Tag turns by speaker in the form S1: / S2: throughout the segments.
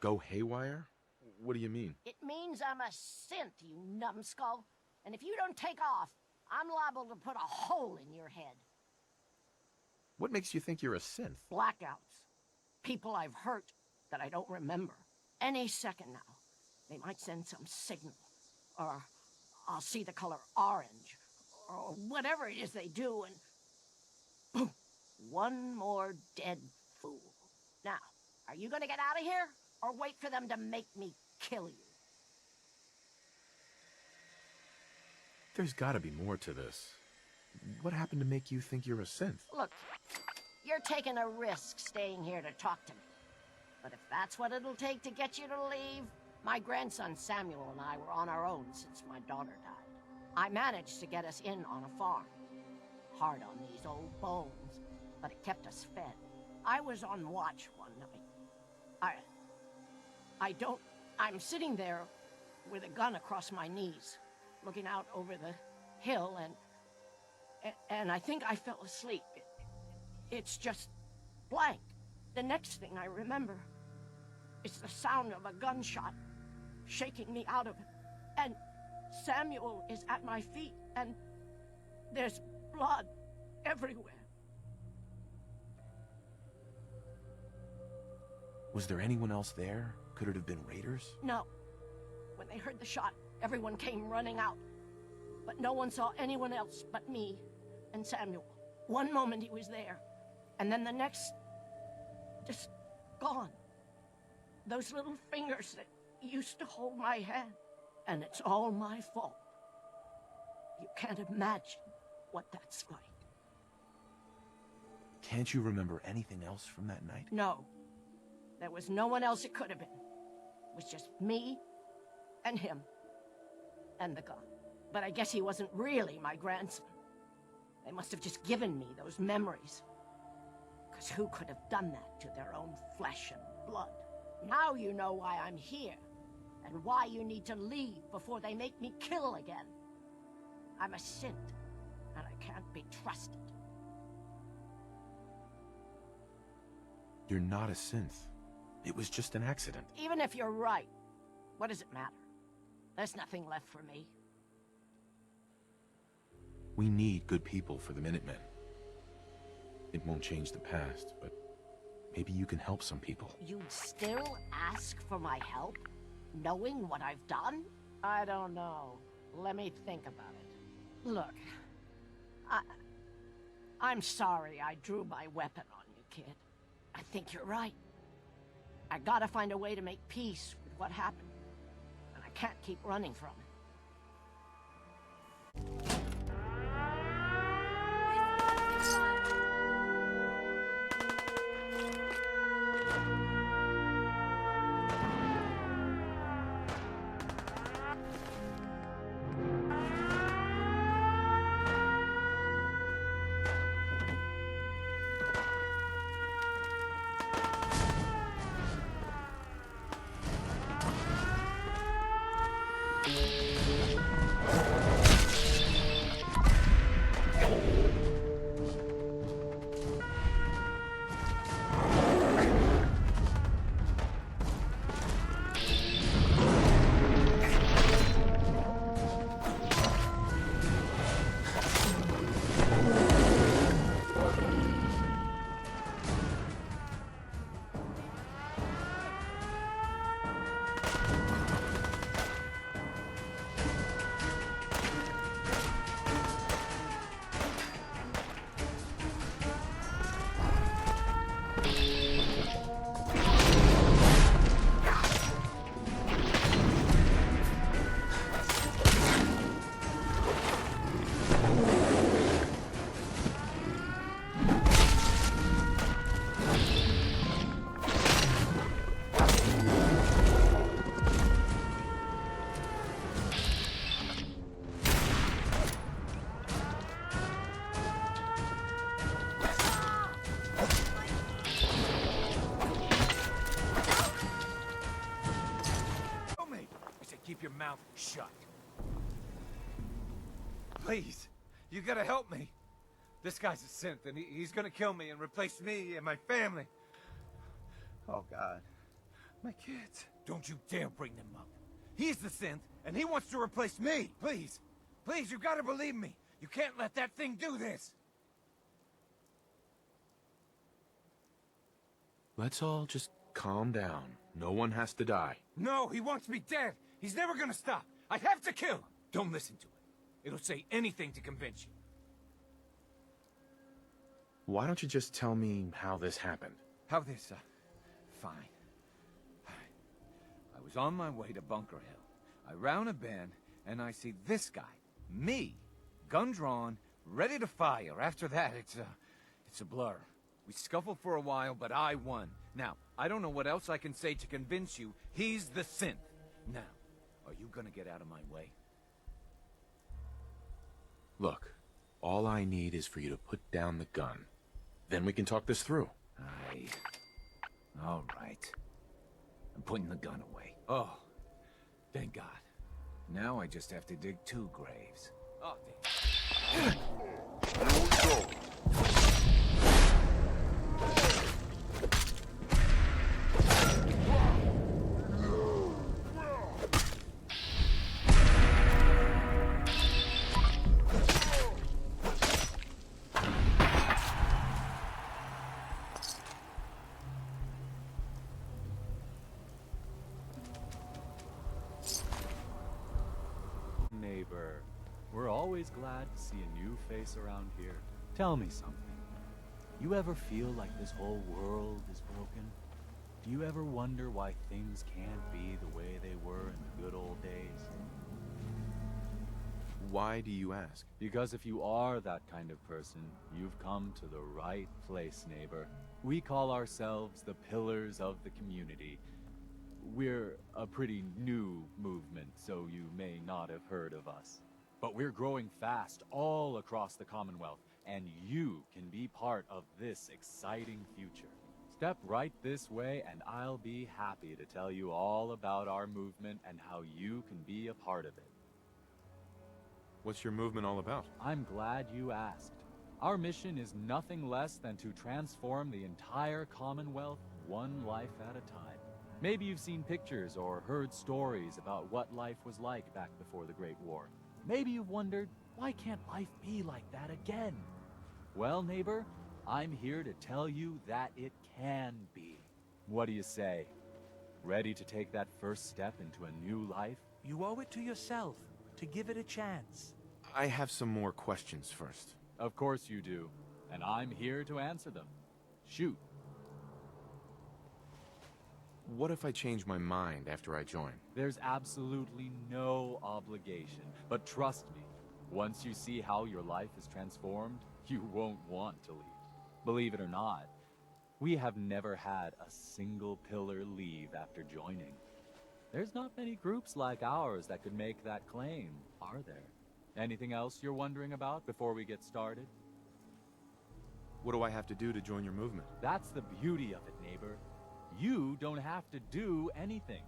S1: Go haywire? What do you mean?
S2: It means I'm a synth, you numbskull. And if you don't take off, I'm liable to put a hole in your head.
S1: What makes you think you're a synth?
S2: Blackouts. People I've hurt that I don't remember. Any second now, they might send some signal. Or I'll see the color orange. Or whatever it is they do, and boom! One more dead fool. Now, are you gonna get out of here? Or wait for them to make me kill you?
S1: There's gotta be more to this. What happened to make you think you're a synth?
S2: Look, you're taking a risk staying here to talk to me. But if that's what it'll take to get you to leave, my grandson Samuel and I were on our own since my daughter died. I managed to get us in on a farm. Hard on these old bones, but it kept us fed. I was on watch one night. I'm sitting there with a gun across my knees, looking out over the hill, and I think I fell asleep. It's just blank. The next thing I remember is the sound of a gunshot shaking me out of it. And Samuel is at my feet, and there's blood everywhere.
S1: Was there anyone else there? Could it have been raiders?
S2: No. When they heard the shot, everyone came running out. But no one saw anyone else but me and Samuel. One moment he was there, and then the next, just gone. Those little fingers that used to hold my hand. And it's all my fault. You can't imagine what that's like.
S1: Can't you remember anything else from that night?
S2: No. There was no one else it could have been. It was just me and him and the gun. But I guess he wasn't really my grandson. They must have just given me those memories. Because who could have done that to their own flesh and blood? Now you know why I'm here. And why you need to leave before they make me kill again. I'm a synth, and I can't be trusted.
S1: You're not a synth. It was just an accident.
S2: Even if you're right, what does it matter? There's nothing left for me.
S1: We need good people for the Minutemen. It won't change the past, but maybe you can help some people.
S2: You'd still ask for my help? Knowing what I've done? I don't know. Let me think about it. Look, I'm sorry I drew my weapon on you, kid. I think you're right. I gotta find a way to make peace with what happened. And I can't keep running from it.
S3: Mouth shut. Please, you gotta help me. This guy's a synth, and he's gonna kill me and replace me and my family. Oh, God. My kids. Don't you dare bring them up. He's the synth, and he wants to replace me. Please. Please, you gotta believe me. You can't let that thing do this.
S1: Let's all just calm down. No one has to die.
S3: No, he wants me dead. He's never gonna stop. I have to kill him. Don't listen to it. It'll say anything to convince you.
S1: Why don't you just tell me how this happened?
S3: How this, fine. I was on my way to Bunker Hill. I round a bend, and I see this guy. Me. Gun drawn, ready to fire. After that, it's a blur. We scuffled for a while, but I won. Now, I don't know what else I can say to convince you he's the synth. Now, are you gonna get out of my way?
S1: Look, all I need is for you to put down the gun. Then we can talk this through.
S3: All right. I'm putting the gun away. Oh, thank God. Now I just have to dig 2 graves. Oh, damn.
S4: Neighbor, we're always glad to see a new face around here. Tell me something. You ever feel like this whole world is broken? Do you ever wonder why things can't be the way they were in the good old days?
S1: Why do you ask?
S4: Because if you are that kind of person, you've come to the right place, neighbor. We call ourselves the Pillars of the Community. We're a pretty new movement, so you may not have heard of us. But we're growing fast all across the Commonwealth, and you can be part of this exciting future. Step right this way, and I'll be happy to tell you all about our movement and how you can be a part of it.
S1: What's your movement all about?
S4: I'm glad you asked. Our mission is nothing less than to transform the entire Commonwealth one life at a time. Maybe you've seen pictures or heard stories about what life was like back before the Great War. Maybe you've wondered, why can't life be like that again? Well, neighbor, I'm here to tell you that it can be. What do you say? Ready to take that first step into a new life?
S5: You owe it to yourself to give it a chance.
S1: I have some more questions first.
S4: Of course you do, and I'm here to answer them. Shoot.
S1: What if I change my mind after I join?
S4: There's absolutely no obligation, but trust me, once you see how your life is transformed, you won't want to leave. Believe it or not, we have never had a single pillar leave after joining. There's not many groups like ours that could make that claim, are there? Anything else you're wondering about before we get started?
S1: What do I have to do to join your movement?
S4: That's the beauty of it, neighbor. You don't have to do anything,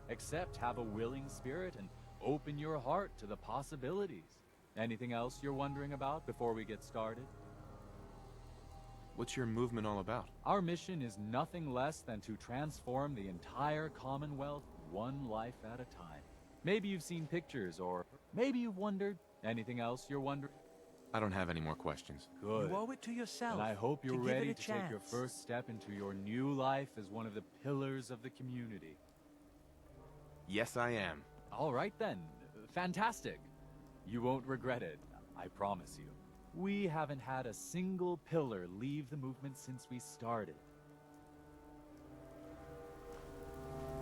S4: except have a willing spirit and open your heart to the possibilities. Anything else you're wondering about before we get started?
S1: What's your movement all about?
S4: Our mission is nothing less than to transform the entire Commonwealth one life at a time. Maybe you've seen pictures, or maybe you've wondered. Anything else you're wondering?
S1: I don't have any more questions.
S4: Good.
S5: You owe it to yourself.
S4: And I hope you're
S5: to give it
S4: ready
S5: a
S4: to take your
S5: chance.
S4: first step into your new life as one of the pillars of the community.
S1: Yes, I am.
S4: All right then. Fantastic. You won't regret it, I promise you. We haven't had a single pillar leave the movement since we started.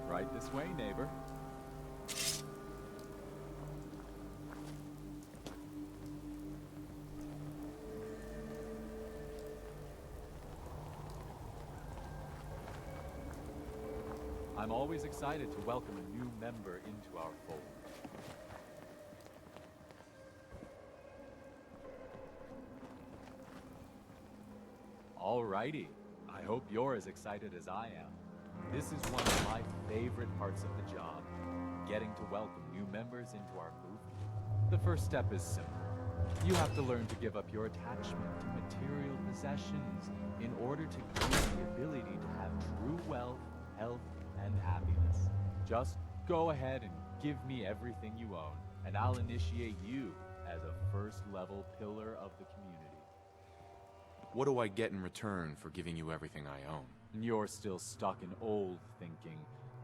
S4: Right this way, neighbor. I'm always excited to welcome a new member into our fold. Alrighty, I hope you're as excited as I am. This is one of my favorite parts of the job, getting to welcome new members into our movement. The first step is simple. You have to learn to give up your attachment to material possessions in order to gain the ability to have true wealth, health, and and happiness. Just go ahead and give me everything you own, and I'll initiate you as a first-level pillar of the community.
S1: What do I get in return for giving you everything I own?
S4: You're still stuck in old thinking.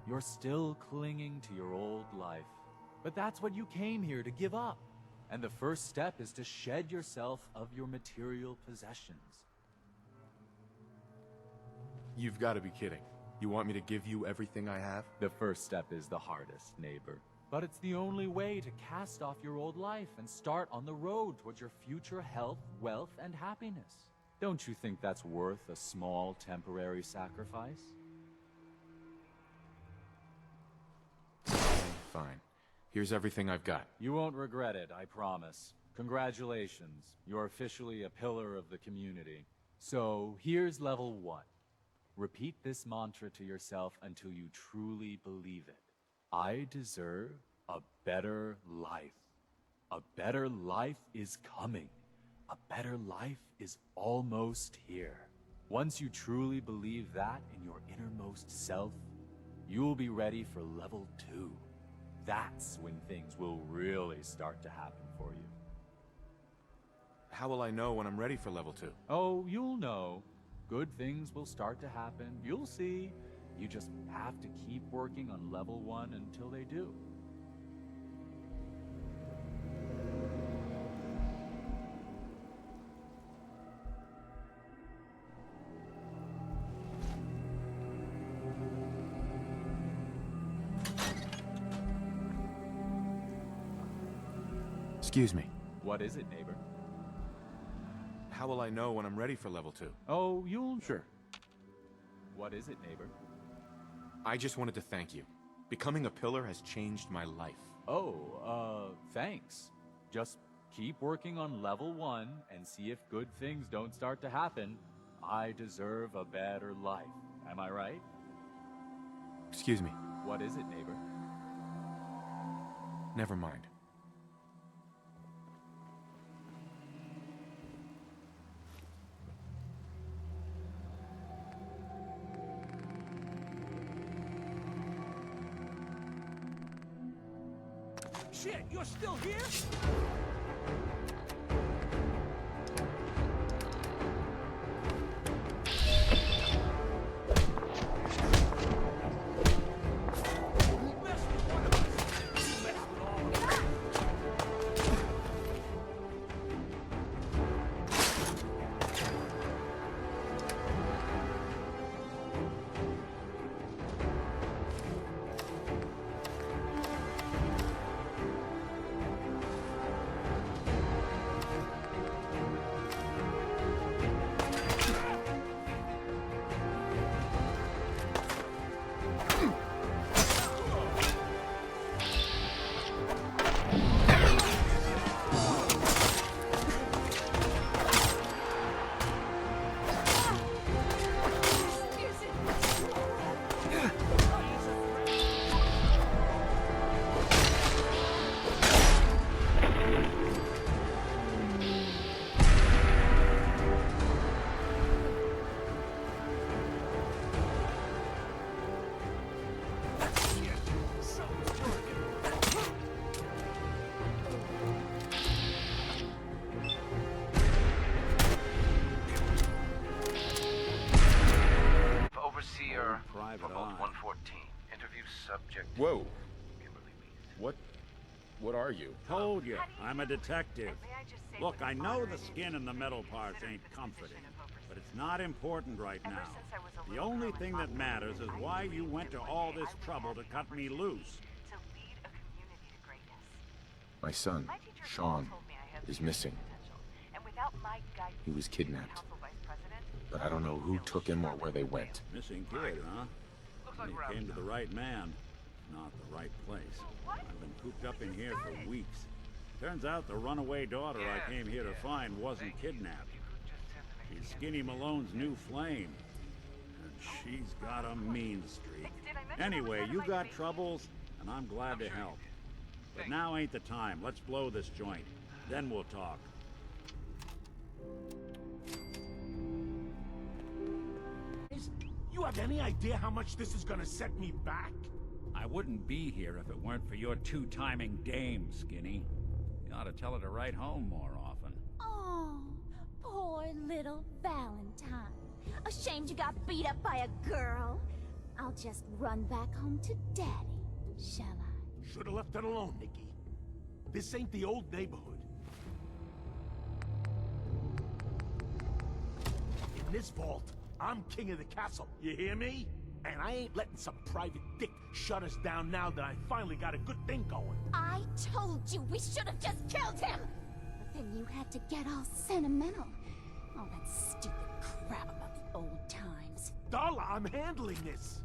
S4: You're still clinging to your old life. But that's what you came here to give up. And the first step is to shed yourself of your material possessions.
S1: You've got to be kidding. You want me to give you everything I have?
S4: The first step is the hardest, neighbor. But it's the only way to cast off your old life and start on the road towards your future health, wealth, and happiness. Don't you think that's worth a small temporary sacrifice?
S1: Fine. Here's everything I've got.
S4: You won't regret it, I promise. Congratulations. You're officially a pillar of the community. So, here's level 1. Repeat this mantra to yourself until you truly believe it. I deserve a better life. A better life is coming. A better life is almost here. Once you truly believe that in your innermost self, you will be ready for level 2. That's when things will really start to happen for you.
S1: How will I know when I'm ready for level 2?
S4: Oh, you'll know. Good things will start to happen. You'll see. You just have to keep working on level 1 until they do.
S1: Excuse me.
S4: What is it, neighbor?
S1: How will I know when I'm ready for level 2?
S4: Oh, you'll...
S1: Sure.
S4: What is it, neighbor?
S1: I just wanted to thank you. Becoming a pillar has changed my life.
S4: Oh, thanks. Just keep working on level 1 and see if good things don't start to happen. I deserve a better life. Am I right?
S1: Excuse me.
S4: What is it, neighbor?
S1: Never mind.
S5: Shit, you're still here?
S6: Private Eye. 114. Interview subject.
S1: Whoa.
S6: Kimberly Meade.
S1: What are you?
S7: Told you, I'm a detective. Look, I know the skin and the metal parts ain't comforting, but it's not important right now. The only thing that matters is why you went to all this trouble to cut me loose.
S1: My son, Sean, is missing. He was kidnapped. But I don't know who took him or where they went.
S7: Missing kid, huh? You came to the right man, not the right place. I've been cooped up in here for weeks. Turns out the runaway daughter I came here to find wasn't kidnapped. She's Skinny Malone's new flame. And she's got a mean streak. Anyway, you got troubles, and I'm glad to help. But now ain't the time. Let's blow this joint. Then we'll talk.
S5: You
S8: have any idea how much this is gonna set me back?
S7: I wouldn't be here if it weren't for your two-timing dame, Skinny. You ought to tell her to write home more often.
S9: Oh, poor little Valentine. Ashamed you got beat up by a girl? I'll just run back home to Daddy, shall I?
S8: Should've left it alone, Nikki. This ain't the old neighborhood. In this vault, I'm king of the castle, you hear me? And I ain't letting some private dick shut us down now that I finally got a good thing going.
S9: I told you we should have just killed him! But then you had to get all sentimental. All that stupid crap about the old times.
S8: Darla, I'm handling this.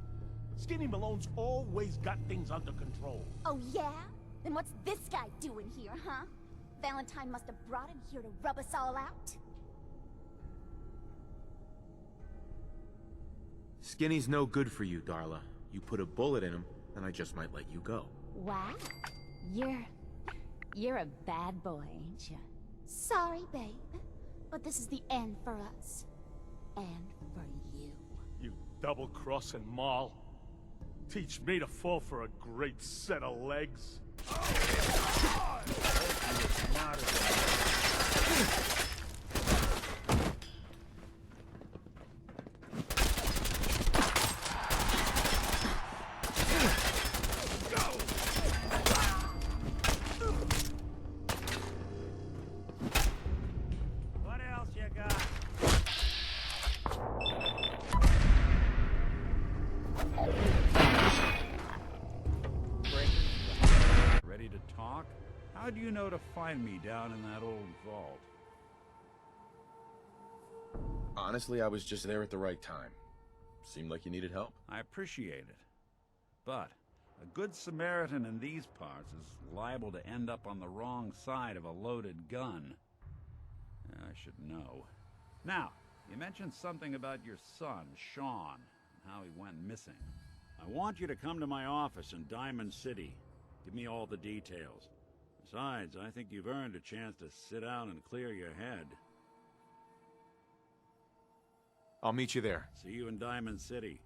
S8: Skinny Malone's always got things under control.
S9: Oh yeah? Then what's this guy doing here, huh? Valentine must have brought him here to rub us all out?
S1: Skinny's no good for you, Darla. You put a bullet in him, and I just might let you go.
S9: Wow. You're a bad boy, ain't you? Sorry, babe. But this is the end for us. And for you.
S8: You double-crossing Maul. Teach me to fall for a great set of legs.
S7: What else you got? Ready to talk? How do you know to find me down in that old vault?
S1: Honestly, I was just there at the right time. Seemed like you needed help.
S7: I appreciate it. But a good Samaritan in these parts is liable to end up on the wrong side of a loaded gun. I should know. Now, you mentioned something about your son, Sean, and how he went missing. I want you to come to my office in Diamond City. Give me all the details. Besides, I think you've earned a chance to sit down and clear your head.
S1: I'll meet you there.
S7: See you in Diamond City.